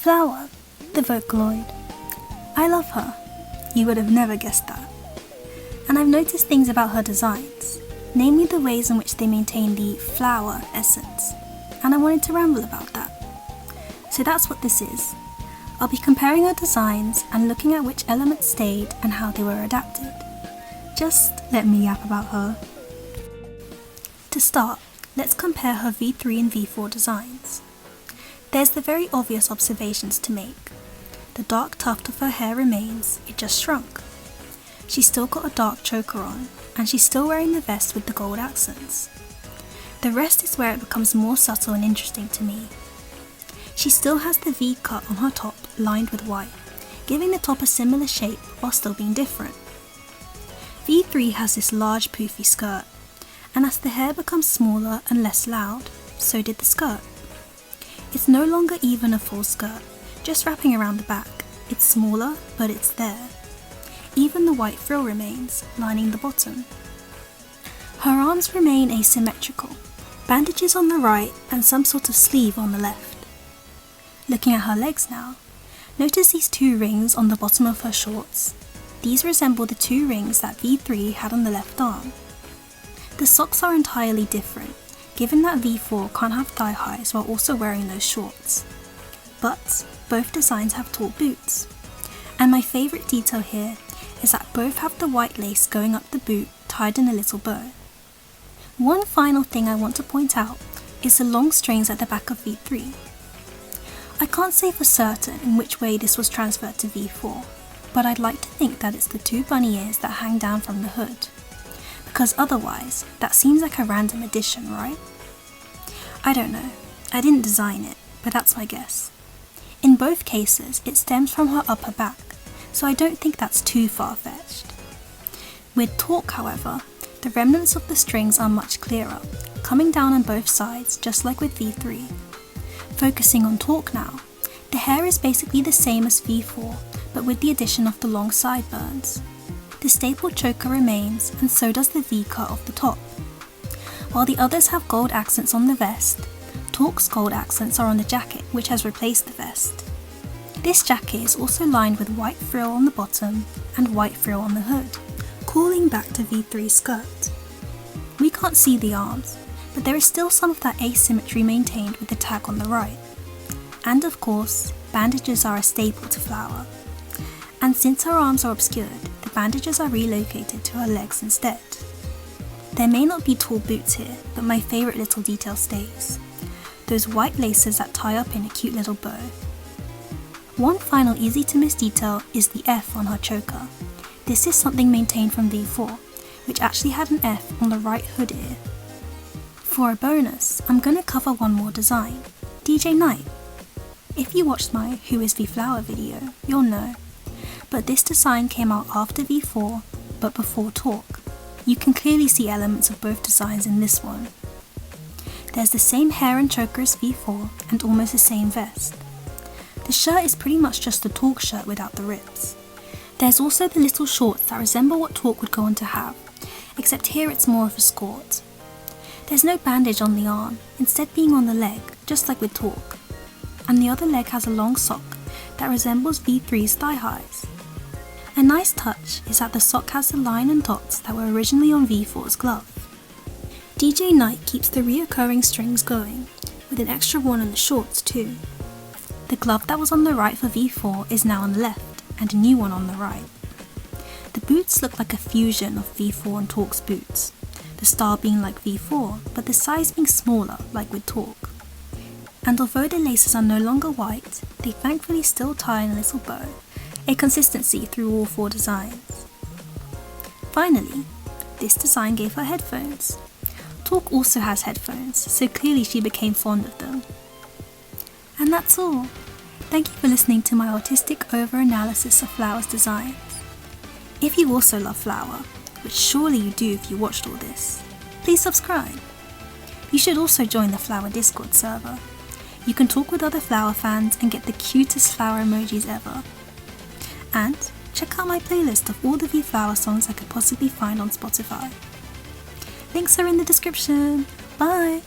Flower, the Vocaloid. I love her. You would have never guessed that. And I've noticed things about her designs, namely the ways in which they maintain the flower essence, and I wanted to ramble about that. So that's what this is. I'll be comparing her designs and looking at which elements stayed and how they were adapted. Just let me yap about her. To start, let's compare her V3 and V4 designs. There's the very obvious observations to make. The dark tuft of her hair remains, it just shrunk. She's still got a dark choker on, and she's still wearing the vest with the gold accents. The rest is where it becomes more subtle and interesting to me. She still has the V cut on her top lined with white, giving the top a similar shape while still being different. V3 has this large poofy skirt, and as the hair becomes smaller and less loud, so did the skirt. It's no longer even a full skirt, just wrapping around the back. It's smaller, but it's there. Even the white frill remains, lining the bottom. Her arms remain asymmetrical, bandages on the right and some sort of sleeve on the left. Looking at her legs now, notice these two rings on the bottom of her shorts. These resemble the two rings that V3 had on the left arm. The socks are entirely different, given that V4 can't have thigh highs while also wearing those shorts. But both designs have tall boots. And my favourite detail here is that both have the white lace going up the boot tied in a little bow. One final thing I want to point out is the long strings at the back of V3. I can't say for certain in which way this was transferred to V4, but I'd like to think that it's the two bunny ears that hang down from the hood. Because otherwise, that seems like a random addition, right? I don't know, I didn't design it, but that's my guess. In both cases, it stems from her upper back, so I don't think that's too far-fetched. With Talk, however, the remnants of the strings are much clearer, coming down on both sides just like with V3. Focusing on Talk now, the hair is basically the same as V4, but with the addition of the long sideburns. The staple choker remains, and so does the V-cut of the top. While the others have gold accents on the vest, Talk's gold accents are on the jacket, which has replaced the vest. This jacket is also lined with white frill on the bottom and white frill on the hood, calling back to V3's skirt. We can't see the arms, but there is still some of that asymmetry maintained with the tag on the right. And of course, bandages are a staple to Flower. And since her arms are obscured, the bandages are relocated to her legs instead. There may not be tall boots here, but my favourite little detail stays. Those white laces that tie up in a cute little bow. One final easy to miss detail is the F on her choker. This is something maintained from V4, which actually had an F on the right hood ear. For a bonus, I'm gonna cover one more design, DJ Knight. If you watched my Who is V-Flower video, you'll know. But this design came out after V4, but before Talk. You can clearly see elements of both designs in this one. There's the same hair and choker as V4 and almost the same vest. The shirt is pretty much just the Talk shirt without the rips. There's also the little shorts that resemble what Talk would go on to have, except here it's more of a skirt. There's no bandage on the arm, instead being on the leg, just like with Talk. And the other leg has a long sock that resembles V3's thigh highs. A nice touch is that the sock has the line and dots that were originally on V4's glove. DJ Knight keeps the reoccurring strings going, with an extra one on the shorts too. The glove that was on the right for V4 is now on the left, and a new one on the right. The boots look like a fusion of V4 and Talk's boots, the style being like V4, but the size being smaller like with Talk. And although the laces are no longer white, they thankfully still tie in a little bow, a consistency through all four designs. Finally, this design gave her headphones. Talk also has headphones, so clearly she became fond of them. And that's all. Thank you for listening to my autistic over-analysis of Flower's designs. If you also love Flower, which surely you do if you watched all this, please subscribe. You should also join the Flower Discord server. You can talk with other Flower fans and get the cutest flower emojis ever. And check out my playlist of all the V-Flower songs I could possibly find on Spotify. Links are in the description. Bye!